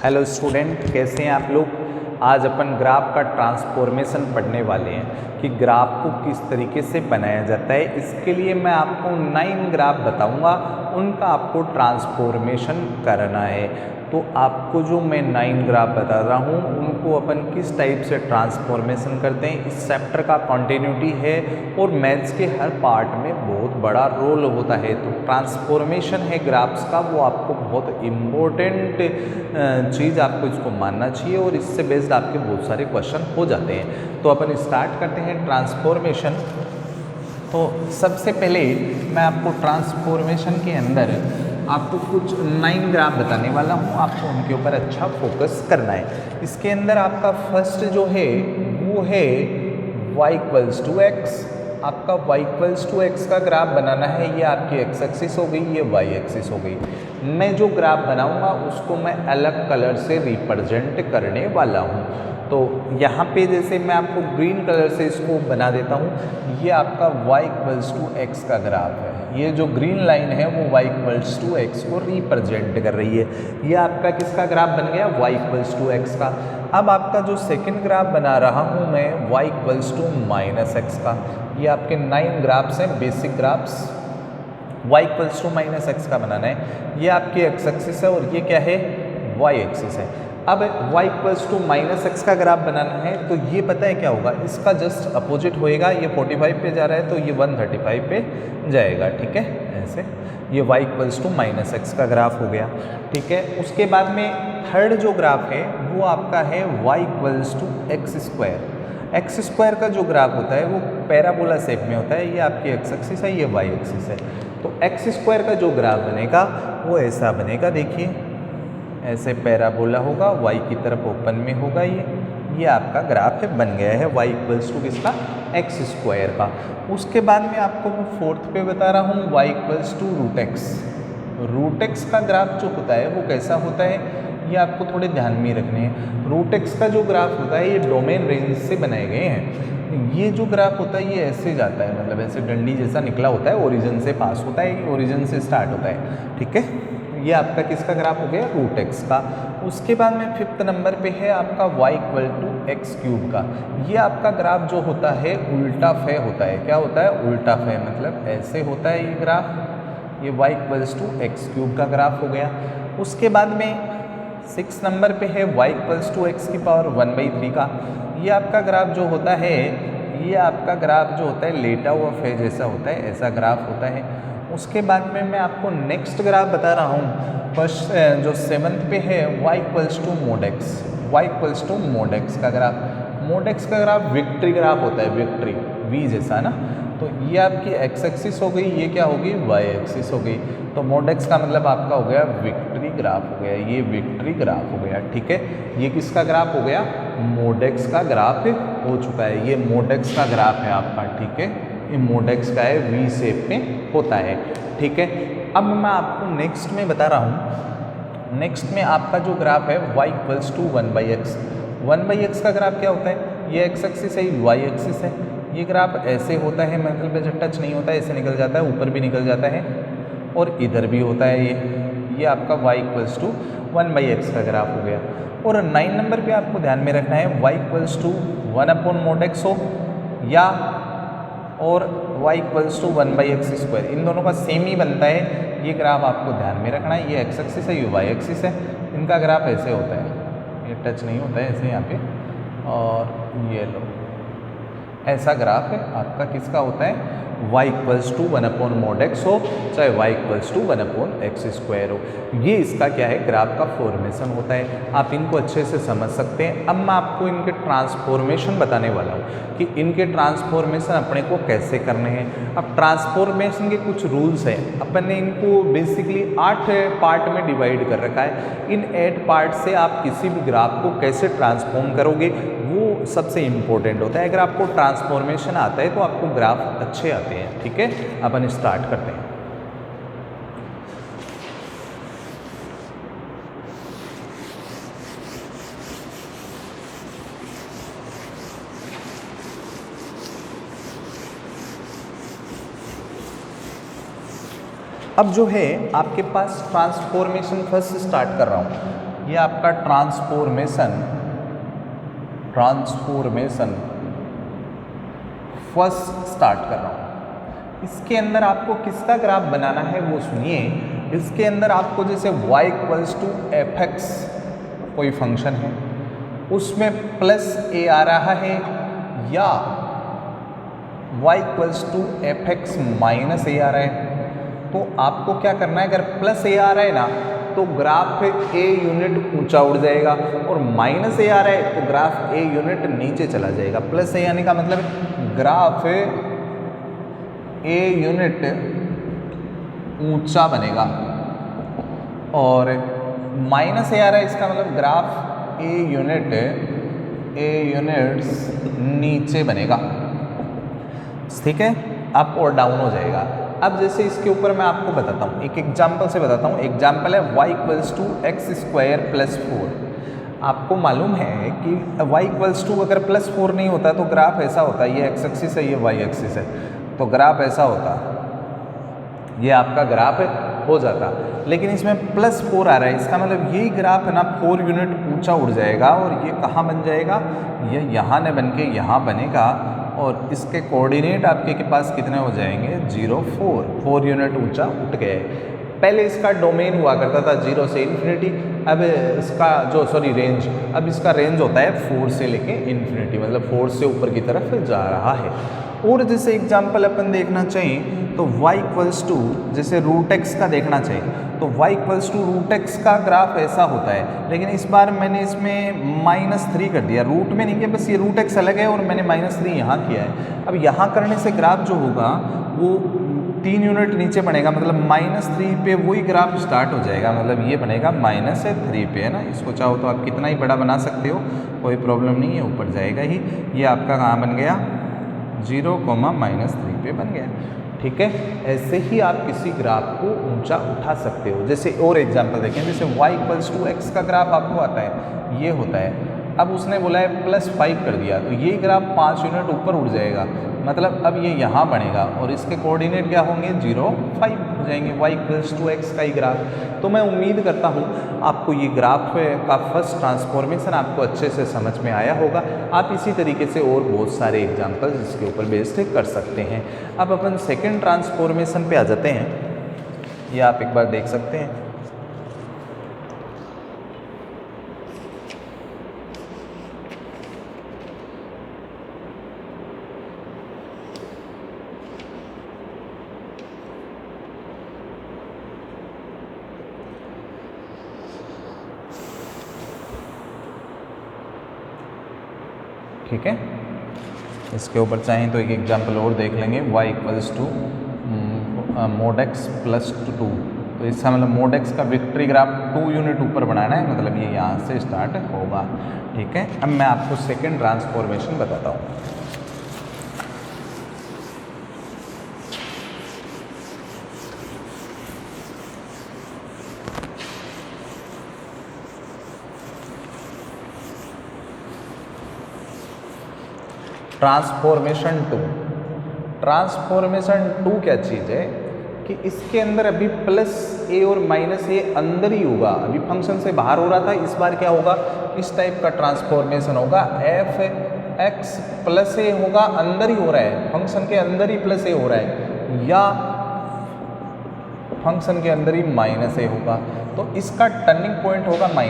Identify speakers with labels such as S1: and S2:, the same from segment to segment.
S1: Hello student, कैसे हैं आप लोग। आज अपन ग्राफ का ट्रांसफॉर्मेशन पढ़ने वाले हैं कि ग्राफ को किस तरीके से बनाया जाता है। इसके लिए मैं आपको 9 ग्राफ बताऊंगा, उनका आपको ट्रांसफॉर्मेशन करना है। तो आपको जो मैं 9 ग्राफ बता रहा हूँ उनको अपन किस टाइप से ट्रांसफॉर्मेशन करते हैं, इस चैप्टर का कंटिन्यूटी है और मैथ्स के हर पार्ट में बहुत बड़ा रोल होता है। तो ट्रांसफॉर्मेशन है ग्राफ्स का, वो आपको बहुत इम्पोर्टेंट चीज़ आपको इसको मानना चाहिए और इससे बेस्ड आपके बहुत सारे क्वेश्चन हो जाते हैं। तो अपन स्टार्ट करते हैं ट्रांसफॉर्मेशन। तो सबसे पहले मैं आपको ट्रांसफॉर्मेशन के अंदर आपको कुछ 9 ग्राफ बताने वाला हूँ, आपको उनके ऊपर अच्छा फोकस करना है। इसके अंदर आपका फर्स्ट जो है वो है y=x। आपका y=x का ग्राफ बनाना है। ये आपकी x एक्सिस हो गई, ये y एक्सिस हो गई। मैं जो ग्राफ बनाऊंगा उसको मैं अलग कलर से रिप्रेजेंट करने वाला हूँ। तो यहाँ पे जैसे मैं आपको ग्रीन कलर से इसको बना देता हूँ, ये आपका y=x का ग्राफ है। ये जो ग्रीन लाइन है वो y=x को रिप्रेजेंट कर रही है। ये आपका किसका ग्राफ बन गया, y=x का। अब आपका जो सेकंड ग्राफ बना रहा हूँ मैं y=-x का। ये आपके 9 ग्राफ्स हैं, बेसिक ग्राफ्स। y=-x का बनाना है। ये आपकी x एक्सिस है और ये क्या है, y एक्सिस है। अब y=-x का ग्राफ बनाना है तो ये पता है क्या होगा, इसका जस्ट अपोजिट होएगा। ये 45 पे जा रहा है तो ये 135 पे जाएगा, ठीक है। ऐसे ये y=-x का ग्राफ हो गया, ठीक है। उसके बाद में थर्ड जो ग्राफ है वो आपका है y=-x²। x² का जो ग्राफ होता है वो पैराबोला शेप में होता है। ये आपकी x एक्सिस है, ये y एक्सिस है। तो x² का जो ग्राफ बनेगा वो ऐसा बनेगा, देखिए ऐसे पैराबोला होगा, y की तरफ ओपन में होगा। ये आपका ग्राफ है, बन गया है y=किसका, x² का। उसके बाद में आपको मैं फोर्थ पे बता रहा हूँ y=√x। √x का ग्राफ जो होता है वो कैसा होता है, ये आपको थोड़े ध्यान में रखने हैं। √x का जो ग्राफ होता है ये डोमेन रेंज से बनाए गए हैं। ये जो ग्राफ होता है ये ऐसे जाता है, मतलब ऐसे डंडी जैसा निकला होता है, ओरिजिन से पास होता है, ओरिजिन से स्टार्ट होता है, ठीक है। ये आपका किसका ग्राफ हो गया, √x का। उसके बाद में फिफ्थ नंबर पे है आपका y=x³ का। ये आपका ग्राफ जो होता है उल्टा फे होता है। क्या होता है, उल्टा फे, मतलब ऐसे होता है ये ग्राफ। ये y=x³ का ग्राफ हो गया। उसके बाद में 6 नंबर पे है y=x⁻⁴ का। ये आपका ग्राफ जो होता है, ये आपका ग्राफ जो होता है लेटा हुआ फे जैसा होता है, ऐसा ग्राफ होता है। उसके बाद में मैं आपको नेक्स्ट ग्राफ बता रहा हूँ, बस जो 7th पे है y=-mod(x). y=-mod(x) का ग्राफ। mod(x) का ग्राफ विक्ट्री ग्राफ होता है, विक्ट्री v जैसा ना। तो ये आपकी x एक्सिस हो गई, ये क्या होगी, y एक्सिस हो गई। तो mod(x) का मतलब आपका हो गया विक्ट्री ग्राफ हो गया, ये विक्ट्री ग्राफ हो गया, ठीक है। ये किसका ग्राफ हो गया, mod(x) का ग्राफ हो चुका है। ये mod(x) का ग्राफ है आपका, ठीक है। ये mod(x) का है, वी शेप में होता है, ठीक है। अब मैं आपको नेक्स्ट में बता रहा हूँ, नेक्स्ट में आपका जो ग्राफ है y=1/x। 1/x का ग्राफ क्या होता है, ये x एक्सिस है, y एक्सिस है। ये ग्राफ ऐसे होता है, मतलब पे टच नहीं होता है, ऐसे निकल जाता है, ऊपर भी निकल जाता है और इधर भी होता है। ये आपका y=1/x का ग्राफ हो गया। और 9 नंबर पे आपको ध्यान में रखना है y=1/x हो या और y=1/x²। इन दोनों का सेम ही बनता है। ये ग्राफ आपको ध्यान में रखना है। ये x एक्सिस है, ये y एक्सिस है। इनका ग्राफ ऐसे होता है, ये टच नहीं होता है, ऐसे यहाँ पे। और ये लो, ऐसा ग्राफ है आपका, किसका होता है, y=1/mod(x) हो चाहे y=1/x² हो। ये इसका क्या है, ग्राफ का फॉर्मेशन होता है। आप इनको अच्छे से समझ सकते हैं। अब मैं आपको इनके ट्रांसफॉर्मेशन बताने वाला हूँ कि इनके ट्रांसफॉर्मेशन अपने को कैसे करने हैं। अब ट्रांसफॉर्मेशन के कुछ रूल्स हैं। अपन ने इनको बेसिकली 8 पार्ट में डिवाइड कर रखा है। इन 8 पार्ट से आप किसी भी ग्राफ को कैसे ट्रांसफॉर्म करोगे वो सबसे इम्पोर्टेंट होता है। अगर आपको ट्रांसफॉर्मेशन आता है तो आपको ग्राफ अच्छे आते हैं, ठीक है। अपन स्टार्ट करते हैं। अब जो है आपके पास ट्रांसफॉर्मेशन फर्स्ट स्टार्ट कर रहा हूँ। ये आपका ट्रांसफॉर्मेशन फर्स्ट स्टार्ट कर रहा हूँ। इसके अंदर आपको किसका ग्राफ बनाना है वो सुनिए। इसके अंदर आपको जैसे y equals to F X कोई फंक्शन है, उसमें प्लस ए आ रहा है, या y equals to F X minus A आ रहा है, तो आपको क्या करना है, अगर प्लस ए आ रहा है ना तो ग्राफ ए यूनिट ऊंचा उड़ जाएगा, और माइनस ए आ रहा है तो ग्राफ ए यूनिट नीचे चला जाएगा। प्लस ए आने का मतलब ग्राफ ए यूनिट ऊंचा बनेगा, और माइनस ए आ रहा है इसका मतलब ग्राफ ए यूनिट्स नीचे बनेगा। ठीक है, अप और डाउन हो जाएगा। अब जैसे इसके ऊपर मैं आपको बताता हूँ, एक एग्जाम्पल से बताता हूँ। एग्जाम्पल है y equals to x square plus 4। आपको मालूम है कि y इक्वल्स टू अगर प्लस 4 नहीं होता तो ग्राफ ऐसा होता, ये एक्स एक्सिस है, ये y एक्सिस है, तो ग्राफ ऐसा होता, ये आपका ग्राफ हो जाता। लेकिन इसमें प्लस 4 आ रहा है, इसका मतलब यही ग्राफ है ना 4 यूनिट ऊंचा उड़ जाएगा, और ये कहाँ बन जाएगा, ये यहाँ न बन के यहाँ बनेगा, और इसके कोऑर्डिनेट आपके के पास कितने हो जाएंगे, 0 4 यूनिट ऊंचा उठ गए। पहले इसका डोमेन हुआ करता था 0 से इन्फिनिटी, अब इसका रेंज, अब इसका रेंज होता है 4 से लेके इन्फिनिटी, मतलब 4 से ऊपर की तरफ जा रहा है। और जैसे एग्जाम्पल अपन देखना चाहिए तो y इक्वल्स टू जैसे रूट एक्स का देखना चाहिए, तो y equals to root x का ग्राफ ऐसा होता है, लेकिन इस बार मैंने इसमें -3 कर दिया, रूट में नहीं किया, बस ये रूट एक्स अलग है और मैंने -3 यहाँ किया है। अब यहाँ करने से ग्राफ जो होगा वो 3 यूनिट नीचे बनेगा, मतलब -3 पे वही ग्राफ स्टार्ट हो जाएगा, मतलब ये बनेगा -3 पे, है ना। इसको चाहो तो आप कितना ही बड़ा बना सकते हो, कोई प्रॉब्लम नहीं है, ऊपर जाएगा ही। ये आपका कहाँ बन गया, 0, -3 पे बन गया। ठीक है, ऐसे ही आप किसी ग्राफ को ऊंचा उठा सकते हो। जैसे और एग्जांपल देखें, जैसे y इक्वल्स टू एक्स का ग्राफ आपको आता है, ये होता है। अब उसने बोला है +5 कर दिया, तो ये ग्राफ 5 यूनिट ऊपर उड़ जाएगा, मतलब अब ये यहाँ बनेगा, और इसके कोऑर्डिनेट क्या होंगे, 0 5 हो जाएंगे, y इक्वल्स टू एक्स का ही ग्राफ। तो मैं उम्मीद करता हूँ आपको ये ग्राफ का फर्स्ट ट्रांसफॉर्मेशन आपको अच्छे से समझ में आया होगा। आप इसी तरीके से और बहुत सारे एग्जाम्पल्स इसके ऊपर बेस्ड कर सकते हैं। अब अपन सेकेंड ट्रांसफॉर्मेशन पे आ जाते हैं, ये आप एक बार देख सकते हैं। ठीक है, इसके ऊपर चाहें तो एक एग्जांपल और देख लेंगे, y equals to mod x plus 2। तो इसका मतलब mod x का विक्ट्री ग्राफ 2 यूनिट ऊपर बनाना है, मतलब ये यहाँ से स्टार्ट होगा। ठीक है, अब मैं आपको सेकेंड ट्रांसफॉर्मेशन बताता हूँ। ट्रांसफॉर्मेशन टू क्या चीज़ है कि इसके अंदर अभी +a और -a अंदर ही होगा, अभी फंक्शन से बाहर हो रहा था, इस बार क्या होगा, इस टाइप का ट्रांसफॉर्मेशन होगा, f x +a होगा, अंदर ही हो रहा है, फंक्शन के अंदर ही +a हो रहा है, या फंक्शन के अंदर ही -a होगा। तो इसका टर्निंग पॉइंट होगा -a,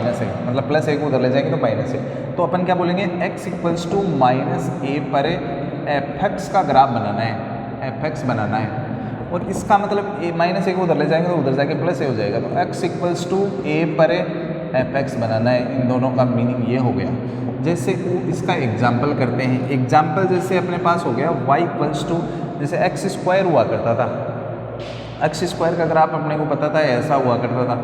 S1: मतलब +a को उधर ले जाएंगे तो -a। तो अपन क्या बोलेंगे, x इक्वल्स टू -a पर f(x) का ग्राफ बनाना है, f(x) बनाना है, और इसका मतलब -a को उधर ले जाएंगे तो उधर जाके +a हो जाएगा। तो x इक्वल्स टू a पर f(x) बनाना है, इन दोनों का मीनिंग ये हो गया। जैसे इसका एग्जाम्पल करते हैं, एग्जाम्पल जैसे अपने पास हो गया y इक्वल्स टू जैसे x² हुआ करता था, x² का ग्राफ अपने को पता था ऐसा हुआ करता था।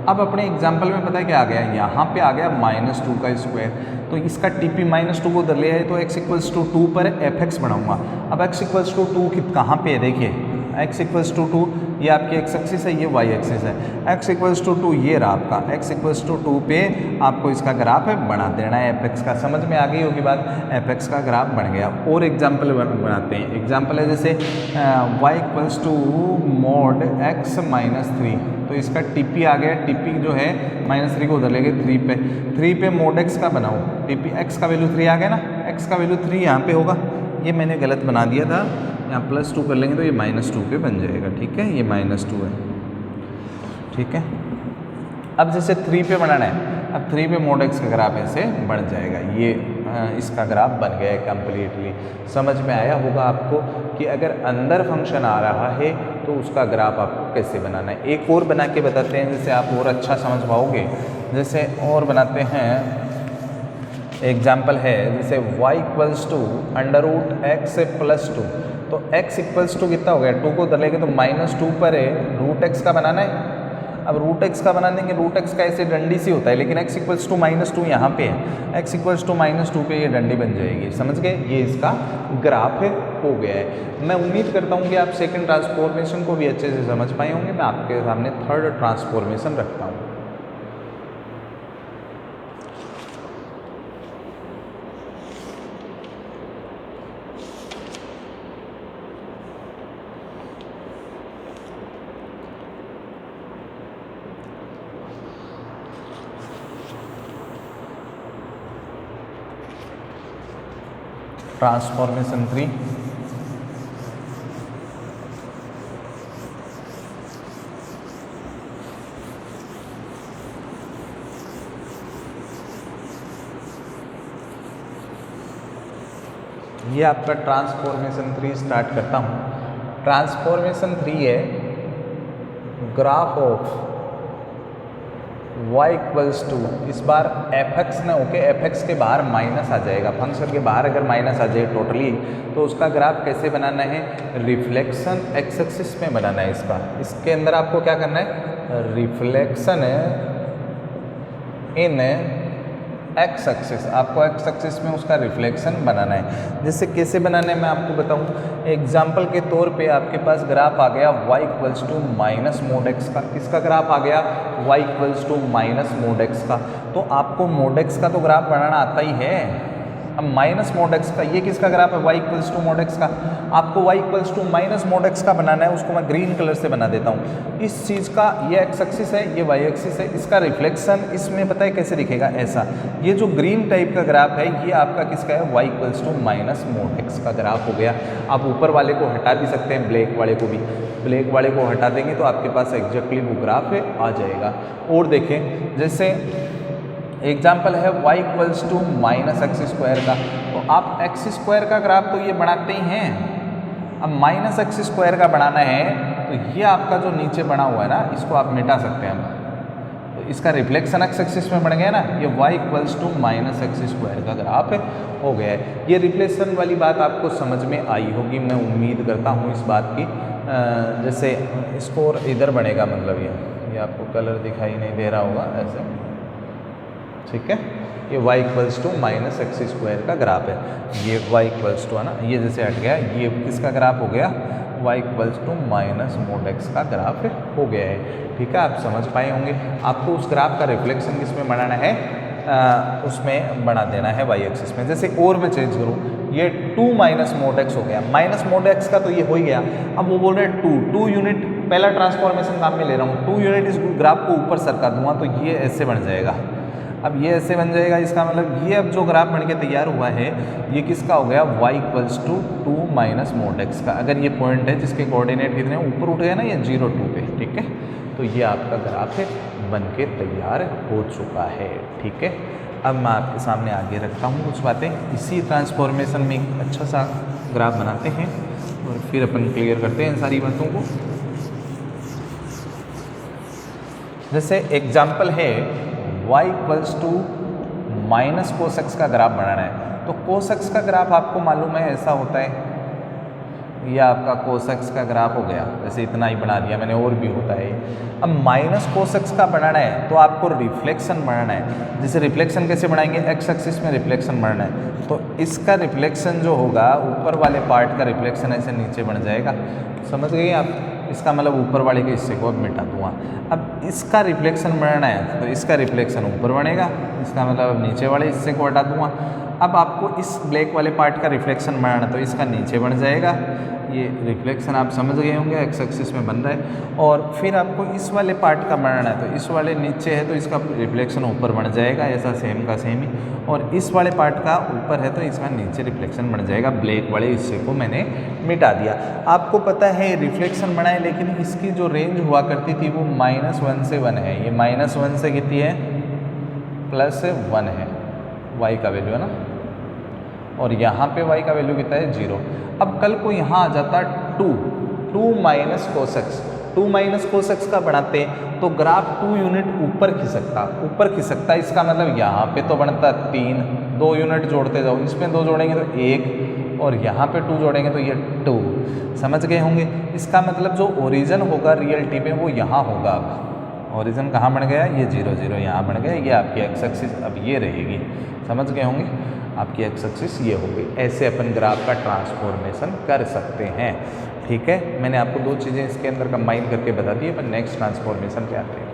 S1: अब अपने एग्जाम्पल में पता है क्या आ गया, यहाँ पे आ गया -2 का स्क्वायर, तो इसका TP -2 को उधर ले आए तो x इक्वल्स टू 2 पर f(x) बनाऊंगा। अब x इक्वल्स टू 2 कहाँ पे है, देखिए x इक्वल्स टू 2 ये आपकी एक्स एक्सिस है, ये वाई एक्सिस है। एक्स इक्वल्स टू 2 ये रहा आपका, एक्स इक्वल्स टू 2 पे आपको इसका ग्राफ बना देना है एफ एक्स का। समझ में आ गई होगी बात, एफ एक्स का ग्राफ बन गया। और एग्जाम्पल बनाते हैं। एग्जाम्पल है जैसे y equals to mod x minus 3, तो इसका टीपी आ गया। टीपी जो है -3 को उधर लेके 3 पे मोड एक्स का बनाओ, टीपी एक्स का वैल्यू 3 आ गया ना, एक्स का वैल्यू 3 यहाँ पे होगा। ये मैंने गलत बना दिया था, यहाँ +2 कर लेंगे तो ये -2 पे बन जाएगा। ठीक है, ये -2 है। ठीक है, अब जैसे 3 पे बनाना है, अब 3 पे मोड एक्स का ग्राफ ऐसे बन जाएगा। ये इसका ग्राफ बन गया है कम्प्लीटली। समझ में आया होगा आपको कि अगर अंदर फंक्शन आ रहा है तो उसका ग्राफ आपको कैसे बनाना है। एक और बना के बताते हैं जिससे आप और अच्छा समझ पाओगे। जैसे और बनाते हैं, एग्जाम्पल है जैसे y इक्वल्स टू √x + 2, तो x इक्वल्स टू कितना हो गया, 2 को उधर लेके तो -2 पर है, √x का बनाना है। अब √x का बना देंगे, √x का ऐसे डंडी सी होता है, लेकिन x इक्वल्स टू -2 यहाँ पे है, x इक्वल्स टू -2 पे ये डंडी बन जाएगी। समझ गए, ये इसका ग्राफ हो गया है। मैं उम्मीद करता हूँ कि आप सेकंड ट्रांसफॉर्मेशन को भी अच्छे से समझ पाए होंगे। मैं आपके सामने थर्ड ट्रांसफॉर्मेशन रखता हूँ। ट्रांसफॉर्मेशन 3, ये आपका ट्रांसफॉर्मेशन 3 स्टार्ट करता हूँ। ट्रांसफॉर्मेशन 3 है graph of y equals to, इस बार एफ एक्स ना होके एफ एक्स के बाहर माइनस आ जाएगा। फंक्शन के बाहर अगर माइनस आ जाए टोटली, तो उसका ग्राफ कैसे बनाना है, रिफ्लेक्शन एक्स एक्सिस में बनाना है इसका। इसके अंदर आपको क्या करना है, रिफ्लेक्शन इन एक्स एक्सिस, आपको एक्स एक्सिस में उसका रिफ्लेक्शन बनाना है। जैसे कैसे बनाना है मैं आपको बताऊं। एग्जाम्पल के तौर पे आपके पास ग्राफ आ गया y equals to -mod x का। किसका ग्राफ आ गया, y equals to -mod x का। तो आपको mod x का तो ग्राफ बनाना आता ही है। अब -mod x का, ये किसका ग्राफ है, y equals to mod x का। आपको y equals to -mod x का बनाना है, उसको मैं ग्रीन कलर से बना देता हूँ। इस चीज़ का ये एक्स एक्सिस है, ये y एक्सिस है, इसका रिफ्लेक्शन इसमें पता है कैसे दिखेगा, ऐसा। ये जो ग्रीन टाइप का ग्राफ है ये आपका किसका है, y equals to -mod x का ग्राफ हो गया। आप ऊपर वाले को हटा भी सकते हैं, ब्लैक वाले को भी। ब्लैक वाले को हटा देंगे तो आपके पास एग्जैक्टली वो ग्राफ आ जाएगा। और देखें, जैसे एग्जाम्पल है y इक्वल्स टू -x² का, तो आप x² का ग्राफ तो ये बनाते ही हैं। अब -x² का बनाना है तो ये आपका जो नीचे बना हुआ है ना, इसको आप मिटा सकते हैं। तो इसका रिफ्लेक्शन x एक्सिस में बन गया ना, ये y इक्वल्स टू -x² का ग्राफ हो गया है। ये रिफ्लेक्शन वाली बात आपको समझ में आई होगी, मैं उम्मीद करता हूँ इस बात की। जैसे इसको और इधर बनेगा, मतलब ये आपको कलर दिखाई नहीं दे रहा होगा ऐसे, ठीक है। ये y इक्वल्स टू -x² का ग्राफ है। ये y इक्वल्स टू है ना, ये जैसे हट गया, ये किसका ग्राफ हो गया, y equals to -mod x का ग्राफ हो गया है। ठीक है, आप समझ पाए होंगे। आपको उस ग्राफ का रिफ्लेक्शन किसमें बनाना है, उसमें बना देना है y एक्सिस में। जैसे और मैं चेंज करूँ, ये 2 -mod x हो गया, -mod x का तो ये हो ही गया। अब वो बोल रहे हैं 2 यूनिट, पहला ट्रांसफॉर्मेशन काम में ले रहा हूँ, 2 यूनिट इस ग्राफ को ऊपर सरका दूंगा तो ये ऐसे बन जाएगा। अब ये ऐसे बन जाएगा, इसका मतलब ये अब जो ग्राफ बन के तैयार हुआ है ये किसका हो गया, y equals to 2 -mod x का। अगर ये पॉइंट है जिसके कोऑर्डिनेट कितने ऊपर उठ गए ना, ये 0 2 पे, ठीक है। तो ये आपका ग्राफ बन के तैयार हो चुका है। ठीक है, अब मैं आपके सामने आगे रखता हूँ कुछ बातें। इसी ट्रांसफॉर्मेशन में एक अच्छा सा ग्राफ बनाते हैं और फिर अपन क्लियर करते हैं इन सारी बातों को। जैसे एग्जाम्पल है y equals to -cos x का ग्राफ बनाना है। तो cos x का ग्राफ आपको मालूम है ऐसा होता है, यह आपका cos x का ग्राफ हो गया। जैसे इतना ही बना दिया मैंने, और भी होता है। अब -cos x का बनाना है तो आपको रिफ्लेक्शन बनाना है। जैसे रिफ्लेक्शन कैसे बनाएंगे, x एक्सिस में रिफ्लेक्शन बनाना है, तो इसका रिफ्लेक्शन जो होगा ऊपर वाले पार्ट का रिफ्लेक्शन ऐसे नीचे बन जाएगा। समझ गए आप। इसका मतलब ऊपर वाले के हिस्से को अब मिटा दूंगा। अब इसका रिफ्लेक्शन बनना है तो इसका रिफ्लेक्शन ऊपर बनेगा, इसका मतलब अब नीचे वाले हिस्से को हटा दूंगा। अब आपको इस ब्लैक वाले पार्ट का रिफ्लेक्शन बनाना तो इसका नीचे बन जाएगा, ये रिफ्लेक्शन आप समझ गए होंगे एक्स एक्सिस में बन रहा है। और फिर आपको इस वाले पार्ट का बनाना है तो इस वाले नीचे है तो इसका रिफ्लेक्शन ऊपर बन जाएगा, ऐसा सेम का सेम ही। और इस वाले पार्ट का ऊपर है तो इसका नीचे रिफ्लेक्शन बन जाएगा। ब्लैक वाले हिस्से को मैंने मिटा दिया। आपको पता है रिफ्लेक्शन बना है, लेकिन इसकी जो रेंज हुआ करती थी वो -1 से 1 है। ये -1 से कितनी है, +1 है y का वैल्यू है ना, और यहाँ पे y का वैल्यू कितना है 0। अब कल को यहाँ आ जाता 2 माइनस कोसेक्स, 2 माइनस कोसेक्स का बनाते तो ग्राफ 2 यूनिट ऊपर खिसकता। इसका मतलब यहाँ पे तो बनता 3, 2 यूनिट जोड़ते जाओ, इसमें 2 जोड़ेंगे तो 1, और यहाँ पे 2 जोड़ेंगे तो ये 2। समझ गए होंगे। इसका मतलब जो ओरिजिन होगा रियलिटी में वो यहाँ होगा। अब ओरिजिन कहाँ बन गया, ये 0 0 यहाँ बन गया, ये आपकी एक्स एक्सिस अब ये रहेगी। समझ गए होंगे, आपकी एक्स एक्सिस ये होगी। ऐसे अपन ग्राफ का ट्रांसफॉर्मेशन कर सकते हैं। ठीक है, मैंने आपको 2 चीज़ें इसके अंदर कंबाइन करके बता दी। अपन नेक्स्ट ट्रांसफॉर्मेशन पे आते हैं।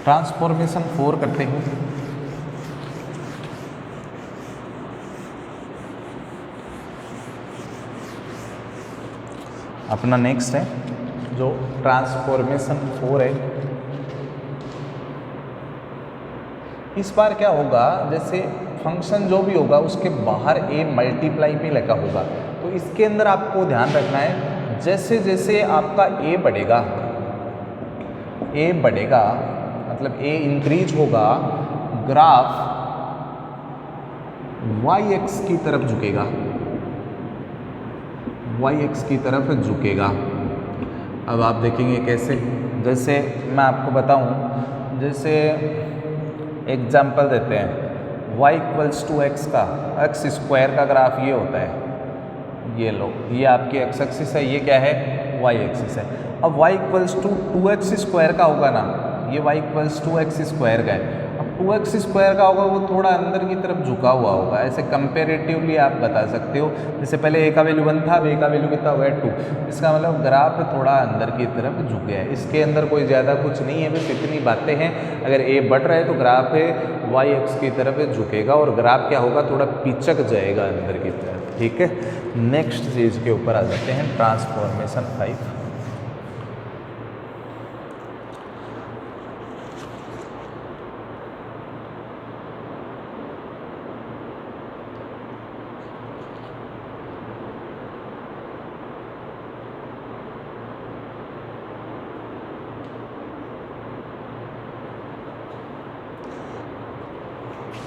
S1: ट्रांसफॉर्मेशन 4 करते हैं। अपना नेक्स्ट है जो ट्रांसफॉर्मेशन 4 है। इस बार क्या होगा, जैसे फंक्शन जो भी होगा उसके बाहर a मल्टीप्लाई पे लगा होगा, तो इसके अंदर आपको ध्यान रखना है जैसे जैसे आपका a बढ़ेगा मतलब a इंक्रीज होगा, ग्राफ y-x की तरफ झुकेगा, y-x की तरफ झुकेगा। अब आप देखेंगे कैसे, जैसे मैं आपको बताऊं, जैसे एग्जाम्पल देते हैं y = x का x² का ग्राफ ये होता है, ये लो, ये आपकी x एक्सिस है, ये क्या है y एक्सिस है। अब y = 2x² का होगा ना, ये y = x² का है। अब 2x² का होगा वो थोड़ा अंदर की तरफ झुका हुआ होगा, ऐसे कंपेरेटिवली आप बता सकते हो। जैसे पहले a का वैल्यू 1 था, अब a का वैल्यू कितना हो गया 2, इसका मतलब ग्राफ थोड़ा अंदर की तरफ झुक गया है। इसके अंदर कोई ज़्यादा कुछ नहीं है, बस इतनी बातें हैं। अगर a बढ़ रहा है तो ग्राफ y-x की तरफ झुकेगा और ग्राफ क्या होगा, थोड़ा पिचक जाएगा अंदर की तरफ। ठीक है, नेक्स्ट चीज़ के ऊपर आ जाते हैं, ट्रांसफॉर्मेशन 5।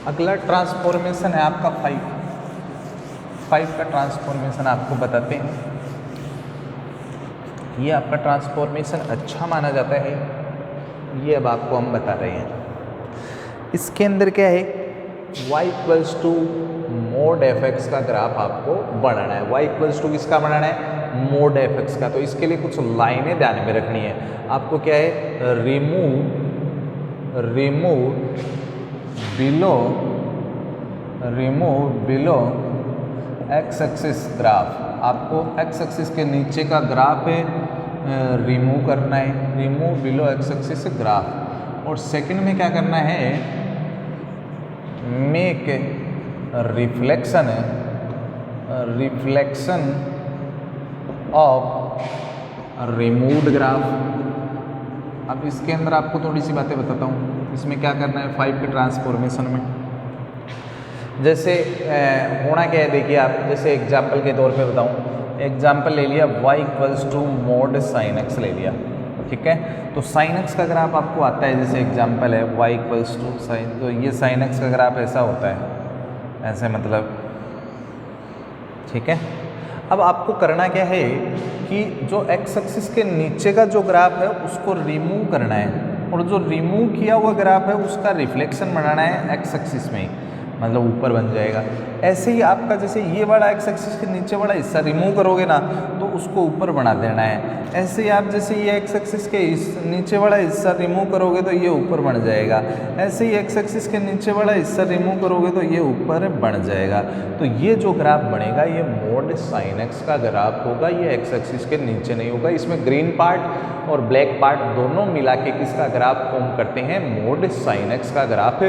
S1: अगला ट्रांसफॉर्मेशन है आपका 5 का ट्रांसफॉर्मेशन आपको बताते हैं। ये आपका ट्रांसफॉर्मेशन अच्छा माना जाता है, ये अब आपको हम बता रहे हैं। इसके अंदर क्या है, y = mod f(x) का ग्राफ आपको बनाना है। y = किसका बनाना है, mod f(x) का। तो इसके लिए कुछ लाइनें ध्यान में रखनी है आपको। क्या है, remove below x axis graph. आपको एक्स एक्सिस के नीचे का ग्राफ है रिमूव करना है, remove below x axis graph. और सेकंड में क्या करना है, make reflection of removed graph. अब इसके अंदर आपको थोड़ी सी बातें बताता हूँ, इसमें क्या करना है 5 के ट्रांसफॉर्मेशन में। जैसे होना क्या है, देखिए आप, जैसे एग्जाम्पल के तौर पे बताऊँ, एग्जाम्पल ले लिया y = mod sin x ले लिया। ठीक है, तो sin x का ग्राफ आपको आता है, जैसे एग्जाम्पल है y = sin, तो ये sin x का ग्राफ ऐसा होता है, ऐसे मतलब। ठीक है, अब आपको करना क्या है कि जो एक्स एक्सिस के नीचे का जो ग्राफ है उसको रिमूव करना है, और जो रिमूव किया हुआ ग्राफ है उसका रिफ्लेक्शन बनाना है एक्स एक्सिस में ही, मतलब ऊपर बन जाएगा। ऐसे ही आपका जैसे ये वाला एक्स एक्सिस के नीचे वाला हिस्सा रिमूव करोगे ना तो उसको ऊपर बना देना है। ऐसे ही आप जैसे ये एक्स एक्सिस के नीचे वाला हिस्सा रिमूव करोगे तो ये ऊपर बन जाएगा। ऐसे ही एक्स एक्सिस के नीचे वाला हिस्सा रिमूव करोगे तो ये ऊपर बन जाएगा। तो ये जो ग्राफ बनेगा ये मोड साइन एक्स का ग्राफ होगा, ये एक्स एक्सिस के नीचे नहीं होगा। इसमें ग्रीन पार्ट और ब्लैक पार्ट दोनों मिला के किसका ग्राफ फॉर्म करते हैं, मोड साइन एक्स का ग्राफ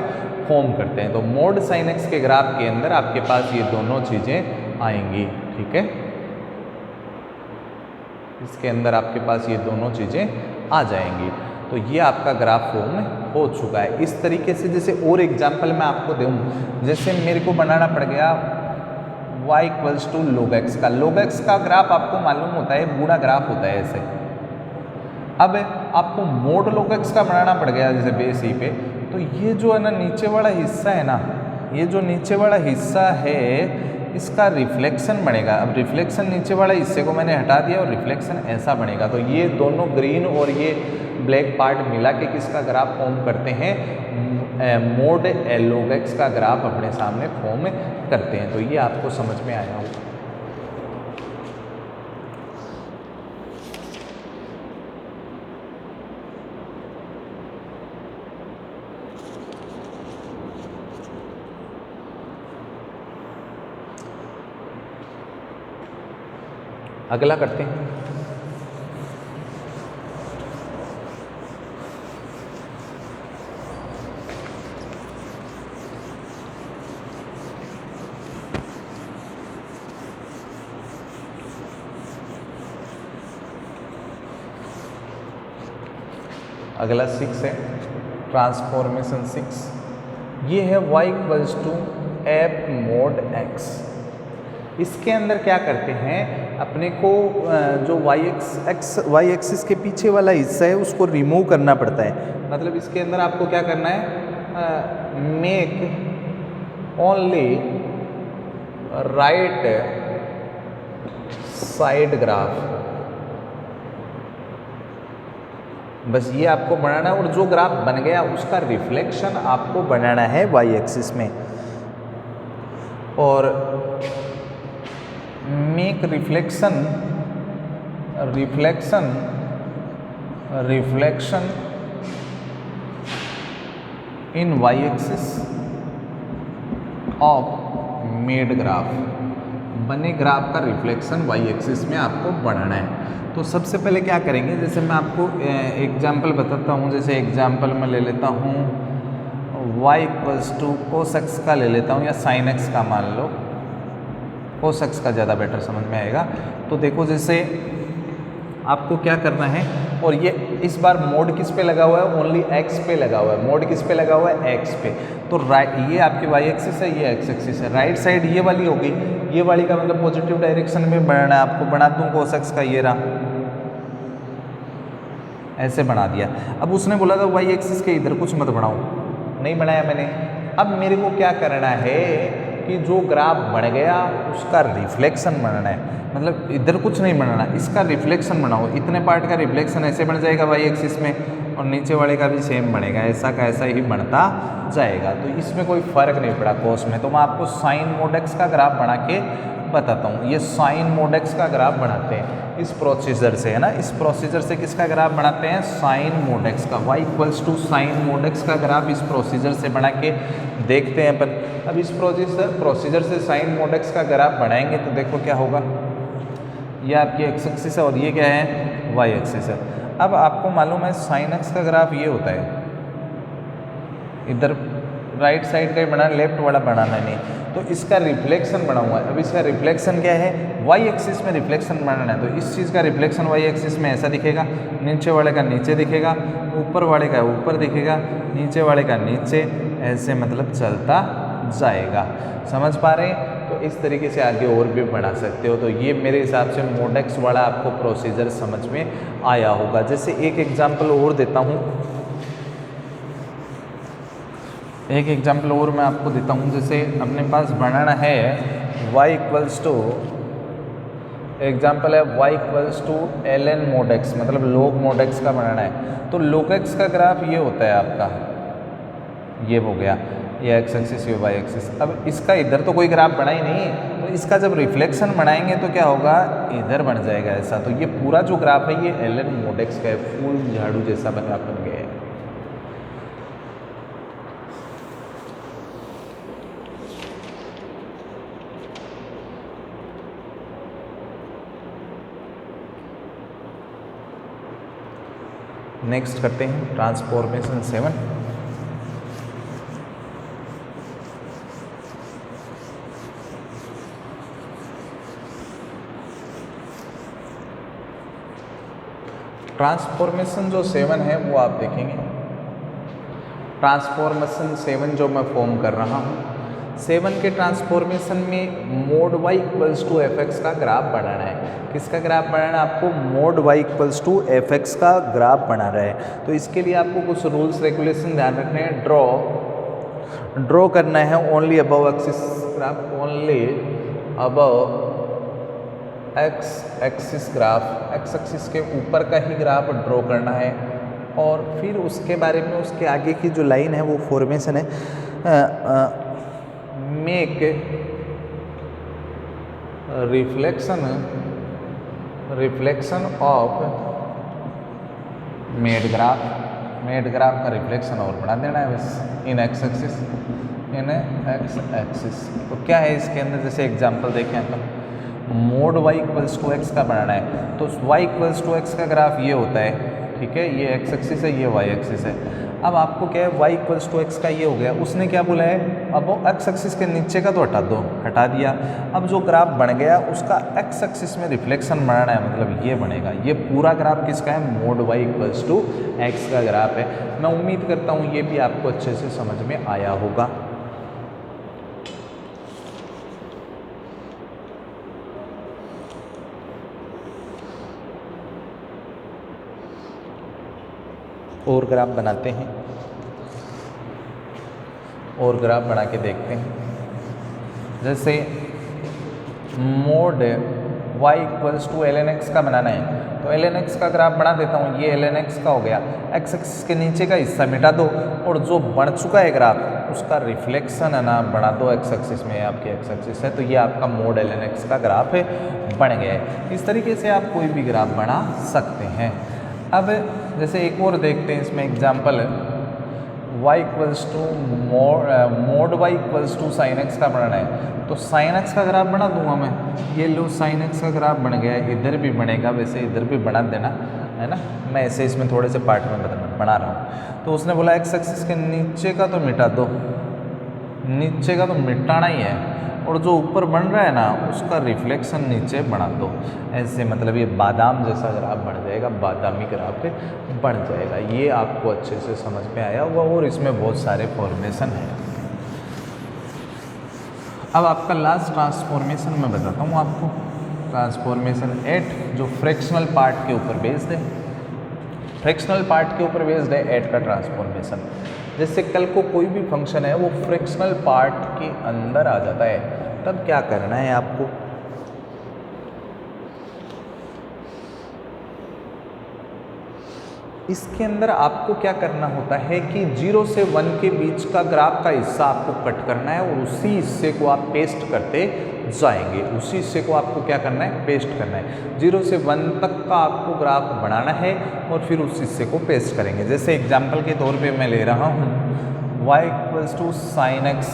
S1: फॉर्म करते हैं। तो मोड साइन एक्स के ग्राफ के अंदर आपके पास ये दोनों चीज़ें आएंगी, ठीक है। इसके अंदर आपके पास ये दोनों चीज़ें आ जाएंगी। तो ये आपका ग्राफ फॉर्म हो चुका है। इस तरीके से जैसे और एग्जांपल मैं आपको दूँ, जैसे मेरे को बनाना पड़ गया y equals to log x का। log x का ग्राफ आपको मालूम होता है बूढ़ा ग्राफ होता है ऐसे। अब आपको मोड log x का बनाना पड़ गया जैसे बेस ई पे, तो ये जो है ना नीचे वाला हिस्सा है ना, ये जो नीचे वाला हिस्सा है इसका रिफ्लेक्शन बनेगा। अब रिफ्लेक्शन नीचे वाले हिस्से को मैंने हटा दिया और रिफ्लेक्शन ऐसा बनेगा। तो ये दोनों ग्रीन और ये ब्लैक पार्ट मिला के किसका ग्राफ फॉर्म करते हैं, मोड log x का ग्राफ अपने सामने फॉर्म करते हैं। तो ये आपको समझ में आया होगा। अगला करते हैं। अगला 6 है ट्रांसफॉर्मेशन 6। ये है y equals to f mod x। इसके अंदर क्या करते हैं, अपने को जो y एक्सिस के पीछे वाला हिस्सा है उसको रिमूव करना पड़ता है। मतलब इसके अंदर आपको क्या करना है, make only right side graph, बस ये आपको बनाना है। और जो ग्राफ बन गया उसका रिफ्लेक्शन आपको बनाना है y एक्सिस में। और make reflection in y axis of made graph, बने ग्राफ का रिफ्लेक्शन y एक्सिस में आपको बनाना है। तो सबसे पहले क्या करेंगे, जैसे मैं आपको एग्जाम्पल बताता हूँ। जैसे एग्जाम्पल मैं ले लेता हूँ y equals to cos x का ले लेता हूँ, या साइन एक्स का मान लो, कोस एक्स का ज़्यादा बेटर समझ में आएगा। तो देखो जैसे आपको क्या करना है, और ये इस बार मोड किस पे लगा हुआ है, ओनली x पे लगा हुआ है। मोड किस पे लगा हुआ है, x पे। तो राइट, ये आपकी y एक्सिस है, ये x एक्सिस है। राइट साइड ये वाली होगी, ये वाली का मतलब पॉजिटिव डायरेक्शन में बढ़ना है। आपको बना दूँ कोस एक्स का, ये रहा, ऐसे बना दिया। अब उसने बोला था y एक्सिस के इधर कुछ मत बनाओ, नहीं बनाया मैंने। अब मेरे को क्या करना है कि जो ग्राफ बन गया उसका रिफ्लेक्शन बनाना है। मतलब इधर कुछ नहीं बनाना, इसका रिफ्लेक्शन बनाओ। इतने पार्ट का रिफ्लेक्शन ऐसे बन जाएगा y एक्सिस में, और नीचे वाले का भी सेम बनेगा, ऐसा का ऐसा ही बनता जाएगा। तो इसमें कोई फ़र्क नहीं पड़ा कोस में। तो मैं आपको साइन मोड एक्स का ग्राफ बना के बताता हूँ। ये साइन मोड एक्स का ग्राफ बनाते हैं इस प्रोसीजर से, है ना। इस प्रोसीजर से किसका ग्राफ बनाते हैं, साइन मोड एक्स का। y equals to sine mod x का ग्राफ इस प्रोसीजर से बना के देखते हैं अपन। अब इस प्रोसीजर से साइन मोड एक्स का ग्राफ बनाएंगे तो देखो क्या होगा। ये आपकी एक्स एक्सिस है और ये क्या है, y एक्सिस है। अब आपको मालूम है साइन एक्स का ग्राफ ये होता है, इधर राइट साइड का ही बनाना, लेफ्ट वाला बनाना नहीं। तो इसका रिफ्लेक्शन बना हुआ है। अब इसका रिफ्लेक्शन क्या है, y एक्सिस में रिफ्लेक्शन बनाना है। तो इस चीज़ का रिफ्लेक्शन y एक्सिस में ऐसा दिखेगा, नीचे वाले का नीचे दिखेगा, ऊपर वाले का ऊपर दिखेगा, नीचे वाले का नीचे, ऐसे मतलब चलता जाएगा। समझ पा रहे हैं। तो इस तरीके से आगे और भी बना सकते हो। तो ये मेरे हिसाब से मोड एक्स वाला आपको प्रोसीजर समझ में आया होगा। जैसे एक एग्जाम्पल और देता हूँ, एक एग्जाम्पल और मैं आपको देता हूँ। जैसे अपने पास बनाना है y इक्वल्स टू, एग्जाम्पल है y equals to ln mod x, मतलब log मोड x का बनाना है। तो log x का ग्राफ ये होता है आपका, ये हो गया। ये एक्स एक्सिस, ये वाई एक्सिस। अब इसका इधर तो कोई ग्राफ बना ही नहीं, तो इसका जब रिफ्लेक्शन बनाएंगे तो क्या होगा, इधर बन जाएगा ऐसा। तो ये पूरा जो ग्राफ है ये एल एन मोड एक्स का है, फूल झाड़ू जैसा बन गया है। नेक्स्ट करते हैं ट्रांसफॉर्मेशन 7। ट्रांसफॉर्मेशन जो 7 है वो आप देखेंगे, ट्रांसफॉर्मेशन 7 जो मैं फॉर्म कर रहा हूँ, 7 के ट्रांसफॉर्मेशन में mod y equals to F x का ग्राफ बनाना है। किसका ग्राफ बनाना है आपको, mod y equals to F x का ग्राफ बनाना है। तो इसके लिए आपको कुछ रूल्स रेगुलेशन ध्यान रखने हैं। ड्रॉ करना है only above axis graph, only above x axis graph, x axis के ऊपर का ही ग्राफ ड्रॉ करना है। और फिर उसके बारे में उसके आगे की जो लाइन है वो फॉर्मेशन है, make reflection of made graph का रिफ्लेक्शन और बना देना है बस in X axis, in X axis. तो क्या है इसके अंदर, जैसे एग्जांपल देखें अपन, mod y equals to x का बनाना है। तो y इक्वल्स टू एक्स का ग्राफ ये होता है, ठीक है, ये एक्स एक्सिस है, ये y एक्सिस है। अब आपको क्या है, y इक्वल्स टू एक्स का ये हो गया, उसने क्या बोला है, अब वो एक्स एक्सिस के नीचे का तो हटा दो, हटा दिया। अब जो ग्राफ बन गया उसका एक्स एक्सिस में रिफ्लेक्शन बनाना है, मतलब ये बनेगा। ये पूरा ग्राफ किसका है, mod y equals to x का ग्राफ है। मैं उम्मीद करता हूँ ये भी आपको अच्छे से समझ में आया होगा। और ग्राफ बनाते हैं, और ग्राफ बना के देखते हैं। जैसे mod y equals to l n x का बनाना है, तो एल एन एक्स का ग्राफ बना देता हूँ। ये एल एन एक्स का हो गया, एक्स एक्सिस के नीचे का हिस्सा मिटा दो और जो बन चुका है ग्राफ उसका रिफ्लेक्शन है ना बना दो एक्स एक्सिस में, आपकी एक्स एक्सिस है। तो ये आपका मोड एल एन एक्स का ग्राफ है, बन गया है। इस तरीके से आप कोई भी ग्राफ बना सकते हैं। अब जैसे एक और देखते हैं इसमें example, y equals to mod y equals to sine x का बनाना है। तो साइन एक्स का ग्राफ बना दूंगा मैं, ये लो साइन एक्स का ग्राफ बन गया है, इधर भी बनेगा, वैसे इधर भी बना देना है ना। मैं ऐसे इसमें थोड़े से पार्ट में बना रहा हूँ। तो उसने बोला एक्स एक्सिस के नीचे का तो मिटा दो, नीचे का तो मिटाना ही है, और जो ऊपर बन रहा है ना उसका रिफ्लेक्शन नीचे बना दो। ऐसे मतलब ये बादाम जैसा ग्राफ बन जाएगा, बादामी ग्राफ बन जाएगा। ये आपको अच्छे से समझ में आया होगा, और इसमें बहुत सारे फॉर्मेशन है। अब आपका लास्ट ट्रांसफॉर्मेशन मैं बताता हूँ आपको, ट्रांसफॉर्मेशन 8 जो फ्रैक्शनल पार्ट के ऊपर बेस्ड है। फ्रैक्शनल पार्ट के ऊपर बेस्ड है 8 का ट्रांसफॉर्मेशन। जैसे कल को कोई भी फंक्शन है वो फ्रैक्शनल पार्ट के अंदर आ जाता है, तब क्या करना है आपको, इसके अंदर आपको क्या करना होता है कि 0 से 1 के बीच का ग्राफ का हिस्सा आपको कट करना है, और उसी हिस्से को आप पेस्ट करते जाएंगे। उसी हिस्से को आपको क्या करना है, पेस्ट करना है। 0 से 1 तक का आपको ग्राफ बनाना है और फिर उस हिस्से को पेस्ट करेंगे। जैसे एग्जाम्पल के तौर पे मैं ले रहा हूँ y equals to sine x,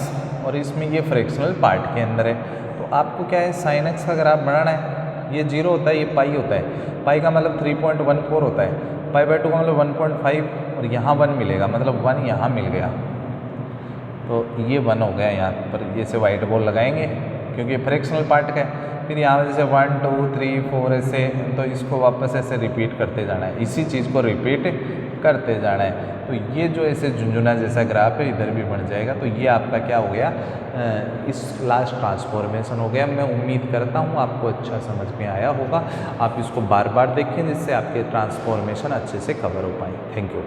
S1: और इसमें ये फ्रैक्शनल पार्ट के अंदर है। तो आपको क्या है, साइन एक्स का ग्राफ बनाना है। ये 0 होता है, ये पाई होता है, पाई का मतलब 3.14 होता है, पाई बाई 2 का मतलब 1.5, और यहाँ 1 मिलेगा, मतलब 1 यहाँ मिल गया। तो ये 1 हो गया यहाँ पर, जैसे वाइट बॉल लगाएंगे क्योंकि फ्रैक्शनल पार्ट का है। फिर यहाँ जैसे 1 2 3 4 ऐसे, तो इसको वापस ऐसे रिपीट करते जाना है, इसी चीज़ को रिपीट करते जाना है। तो ये जो ऐसे झुंझुना जैसा ग्राफ है इधर भी बन जाएगा। तो ये आपका क्या हो गया, इस लास्ट ट्रांसफॉर्मेशन हो गया। मैं उम्मीद करता हूँ आपको अच्छा समझ में आया होगा। आप इसको बार बार देखें जिससे आपके ट्रांसफॉर्मेशन अच्छे से कवर हो पाए। Thank you.